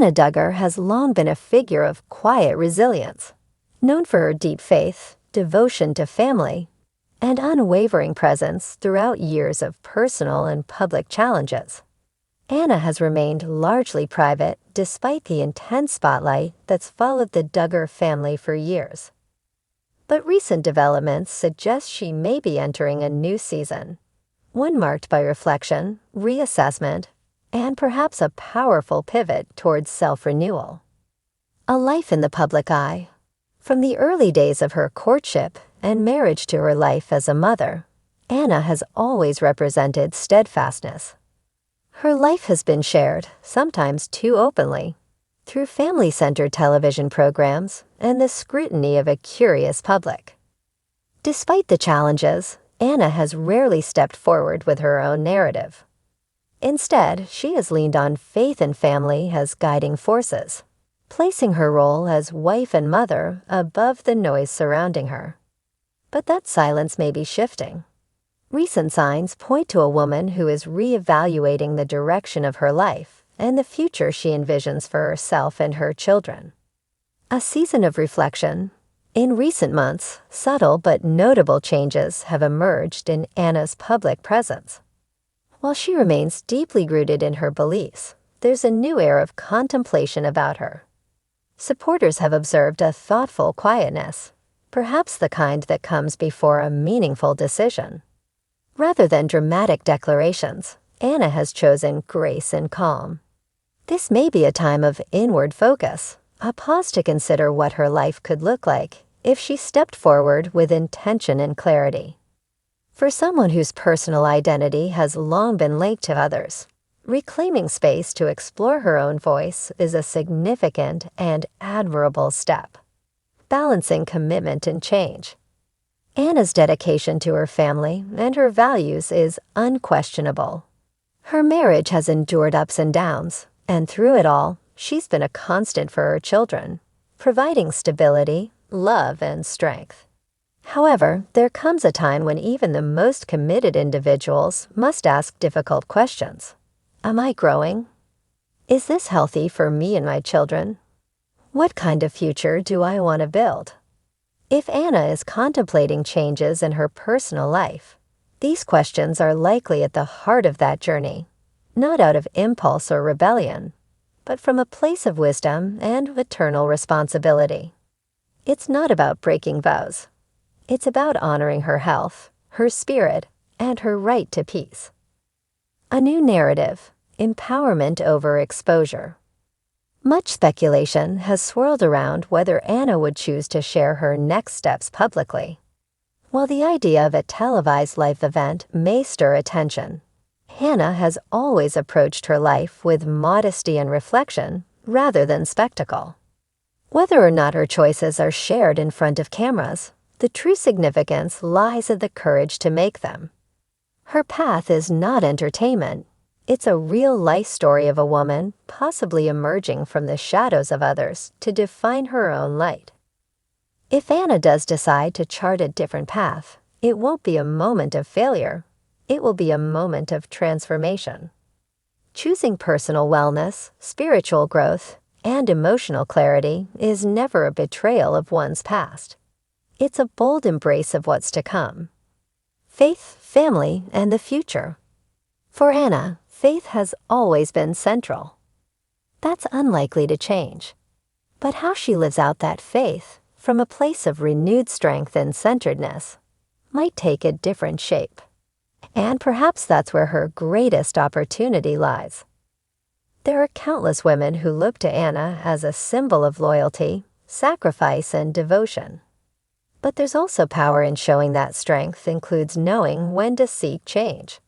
Anna Duggar has long been a figure of quiet resilience, known for her deep faith, devotion to family, and unwavering presence throughout years of personal and public challenges. Anna has remained largely private despite the intense spotlight that's followed the Duggar family for years. But recent developments suggest she may be entering a new season, one marked by reflection, reassessment, and perhaps a powerful pivot towards self-renewal. A life in the public eye. From the early days of her courtship and marriage to her life as a mother, Anna has always represented steadfastness. Her life has been shared, sometimes too openly, through family-centered television programs and the scrutiny of a curious public. Despite the challenges, Anna has rarely stepped forward with her own narrative. Instead, she has leaned on faith and family as guiding forces, placing her role as wife and mother above the noise surrounding her. But that silence may be shifting. Recent signs point to a woman who is reevaluating the direction of her life and the future she envisions for herself and her children. A season of reflection. In recent months, subtle but notable changes have emerged in Anna's public presence. While she remains deeply rooted in her beliefs, there's a new air of contemplation about her. Supporters have observed a thoughtful quietness, perhaps the kind that comes before a meaningful decision. Rather than dramatic declarations, Anna has chosen grace and calm. This may be a time of inward focus, a pause to consider what her life could look like if she stepped forward with intention and clarity. For someone whose personal identity has long been linked to others, reclaiming space to explore her own voice is a significant and admirable step, balancing commitment and change. Anna's dedication to her family and her values is unquestionable. Her marriage has endured ups and downs, and through it all, she's been a constant for her children, providing stability, love, and strength. However, there comes a time when even the most committed individuals must ask difficult questions. Am I growing? Is this healthy for me and my children? What kind of future do I want to build? If Anna is contemplating changes in her personal life, these questions are likely at the heart of that journey, not out of impulse or rebellion, but from a place of wisdom and eternal responsibility. It's not about breaking vows. It's about honoring her health, her spirit, and her right to peace. A new narrative, empowerment over exposure. Much speculation has swirled around whether Anna would choose to share her next steps publicly. While the idea of a televised life event may stir attention, Anna has always approached her life with modesty and reflection rather than spectacle. Whether or not her choices are shared in front of cameras, the true significance lies in the courage to make them. Her path is not entertainment. It's a real-life story of a woman possibly emerging from the shadows of others to define her own light. If Anna does decide to chart a different path, it won't be a moment of failure. It will be a moment of transformation. Choosing personal wellness, spiritual growth, and emotional clarity is never a betrayal of one's past. It's a bold embrace of what's to come. Faith, family, and the future. For Anna, faith has always been central. That's unlikely to change. But how she lives out that faith, from a place of renewed strength and centeredness, might take a different shape. And perhaps that's where her greatest opportunity lies. There are countless women who look to Anna as a symbol of loyalty, sacrifice, and devotion. But there's also power in showing that strength includes knowing when to seek change.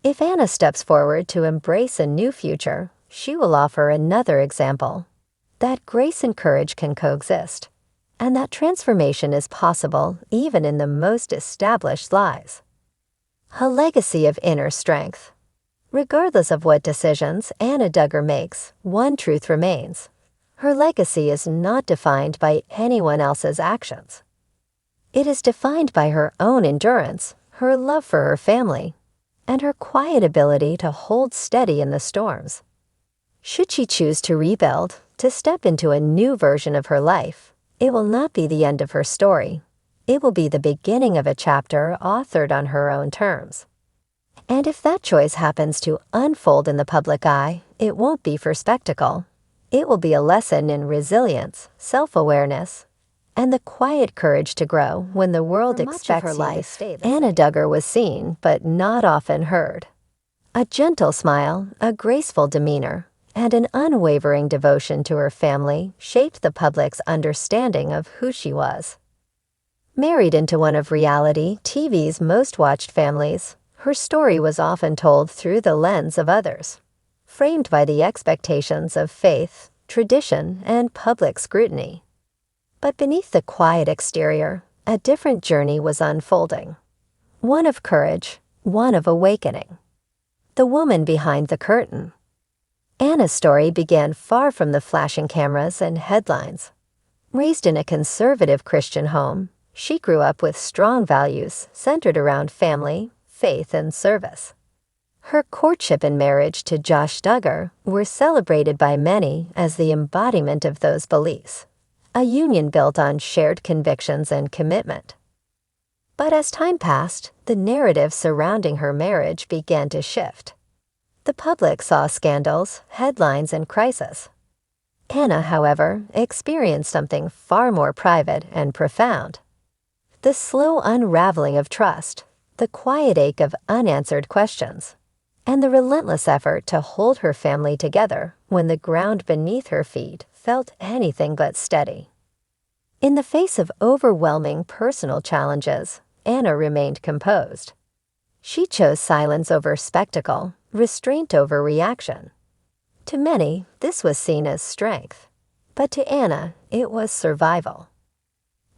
If Anna steps forward to embrace a new future, she will offer another example that grace and courage can coexist, and that transformation is possible even in the most established lives. A legacy of inner strength. Regardless of what decisions Anna Duggar makes, one truth remains. Her legacy is not defined by anyone else's actions. It is defined by her own endurance, her love for her family, and her quiet ability to hold steady in the storms. Should she choose to rebuild, to step into a new version of her life, it will not be the end of her story. It will be the beginning of a chapter authored on her own terms. And if that choice happens to unfold in the public eye, it won't be for spectacle. It will be a lesson in resilience, self-awareness, and the quiet courage to grow when the world expects her life. Anna Duggar was seen, but not often heard. A gentle smile, a graceful demeanor, and an unwavering devotion to her family shaped the public's understanding of who she was. Married into one of reality TV's most watched families, her story was often told through the lens of others, framed by the expectations of faith, tradition, and public scrutiny. But beneath the quiet exterior, a different journey was unfolding. One of courage, one of awakening. The woman behind the curtain. Anna's story began far from the flashing cameras and headlines. Raised in a conservative Christian home, she grew up with strong values centered around family, faith, and service. Her courtship and marriage to Josh Duggar were celebrated by many as the embodiment of those beliefs, a union built on shared convictions and commitment. But as time passed, the narrative surrounding her marriage began to shift. The public saw scandals, headlines, and crisis. Anna, however, experienced something far more private and profound. The slow unraveling of trust, the quiet ache of unanswered questions, and the relentless effort to hold her family together when the ground beneath her feet felt anything but steady. In the face of overwhelming personal challenges, Anna remained composed. She chose silence over spectacle, restraint over reaction. To many, this was seen as strength, but to Anna, it was survival.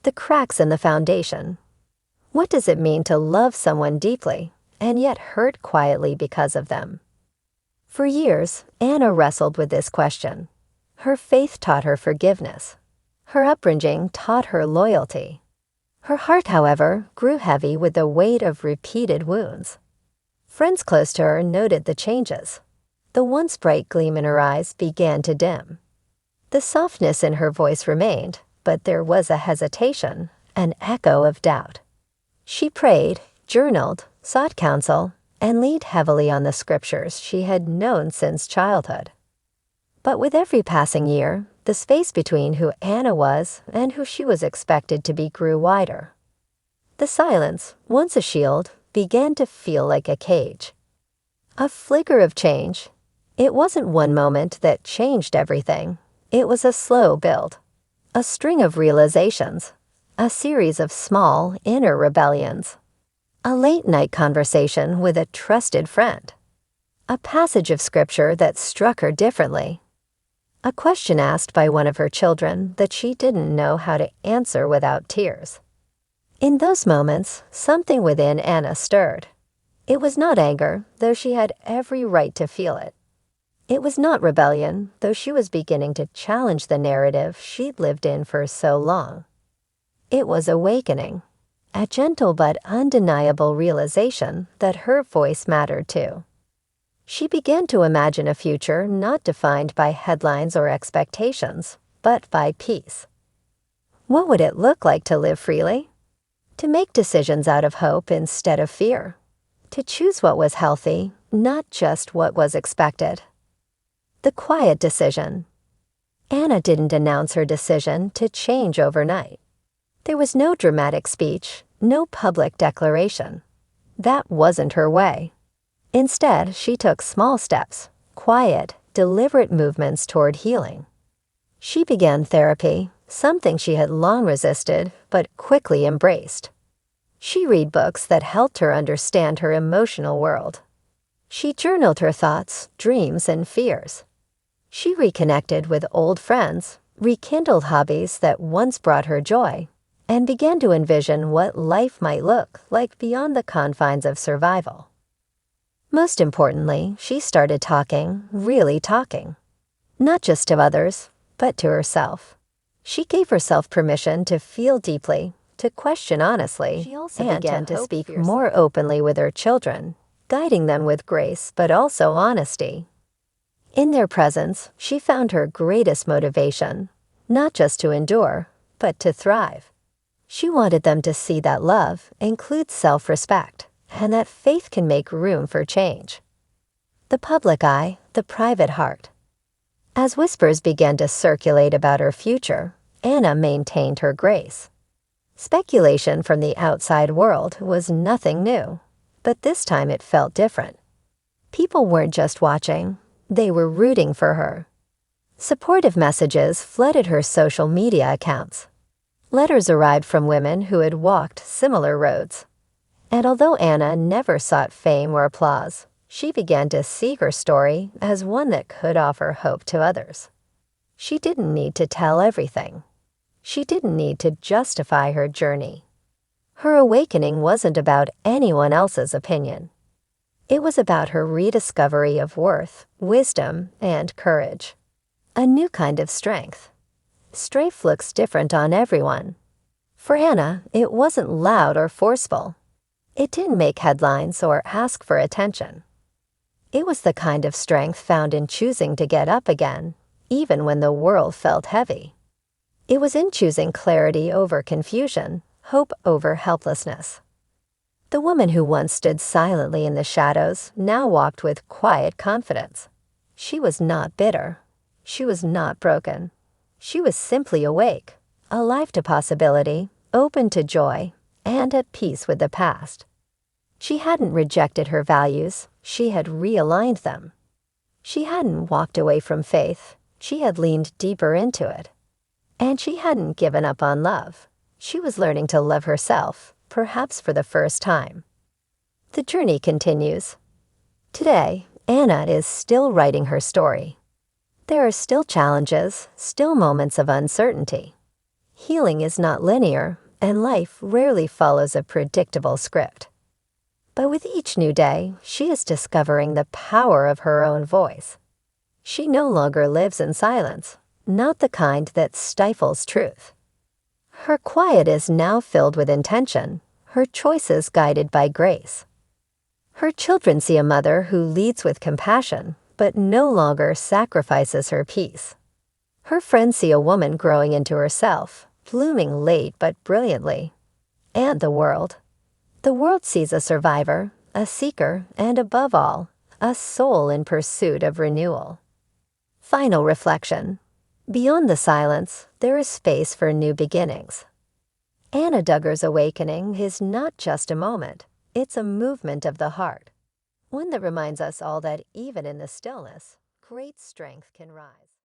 The cracks in the foundation. What does it mean to love someone deeply and yet hurt quietly because of them? For years, Anna wrestled with this question. Her faith taught her forgiveness. Her upbringing taught her loyalty. Her heart, however, grew heavy with the weight of repeated wounds. Friends close to her noted the changes. The once bright gleam in her eyes began to dim. The softness in her voice remained, but there was a hesitation, an echo of doubt. She prayed, journaled, sought counsel, and leaned heavily on the scriptures she had known since childhood. But with every passing year, the space between who Anna was and who she was expected to be grew wider. The silence, once a shield, began to feel like a cage. A flicker of change. It wasn't one moment that changed everything. It was a slow build. A string of realizations. A series of small, inner rebellions. A late-night conversation with a trusted friend. A passage of scripture that struck her differently. A question asked by one of her children that she didn't know how to answer without tears. In those moments, something within Anna stirred. It was not anger, though she had every right to feel it. It was not rebellion, though she was beginning to challenge the narrative she'd lived in for so long. It was awakening, a gentle but undeniable realization that her voice mattered too. She began to imagine a future not defined by headlines or expectations, but by peace. What would it look like to live freely? To make decisions out of hope instead of fear. To choose what was healthy, not just what was expected. The quiet decision. Anna didn't announce her decision to change overnight. There was no dramatic speech, no public declaration. That wasn't her way. Instead, she took small steps, quiet, deliberate movements toward healing. She began therapy, something she had long resisted but quickly embraced. She read books that helped her understand her emotional world. She journaled her thoughts, dreams, and fears. She reconnected with old friends, rekindled hobbies that once brought her joy, and began to envision what life might look like beyond the confines of survival. Most importantly, she started talking, really talking. Not just to others, but to herself. She gave herself permission to feel deeply, to question honestly, and began to speak more openly with her children, guiding them with grace but also honesty. In their presence, she found her greatest motivation, not just to endure, but to thrive. She wanted them to see that love includes self-respect and that faith can make room for change. The public eye, the private heart. As whispers began to circulate about her future, Anna maintained her grace. Speculation from the outside world was nothing new, but this time it felt different. People weren't just watching, they were rooting for her. Supportive messages flooded her social media accounts. Letters arrived from women who had walked similar roads. And although Anna never sought fame or applause, she began to see her story as one that could offer hope to others. She didn't need to tell everything. She didn't need to justify her journey. Her awakening wasn't about anyone else's opinion. It was about her rediscovery of worth, wisdom, and courage. A new kind of strength. Strength looks different on everyone. For Anna, it wasn't loud or forceful. It didn't make headlines or ask for attention. It was the kind of strength found in choosing to get up again, even when the world felt heavy. It was in choosing clarity over confusion, hope over helplessness. The woman who once stood silently in the shadows now walked with quiet confidence. She was not bitter. She was not broken. She was simply awake, alive to possibility, open to joy, and at peace with the past. She hadn't rejected her values, she had realigned them. She hadn't walked away from faith, she had leaned deeper into it. And she hadn't given up on love. She was learning to love herself, perhaps for the first time. The journey continues. Today, Anna is still writing her story. There are still challenges, still moments of uncertainty. Healing is not linear, and life rarely follows a predictable script. But with each new day, she is discovering the power of her own voice. She no longer lives in silence, not the kind that stifles truth. Her quiet is now filled with intention, her choices guided by grace. Her children see a mother who leads with compassion, but no longer sacrifices her peace. Her friends see a woman growing into herself, blooming late but brilliantly. And the world. The world sees a survivor, a seeker, and above all, a soul in pursuit of renewal. Final reflection. Beyond the silence, there is space for new beginnings. Anna Duggar's awakening is not just a moment, it's a movement of the heart. One that reminds us all that even in the stillness, great strength can rise.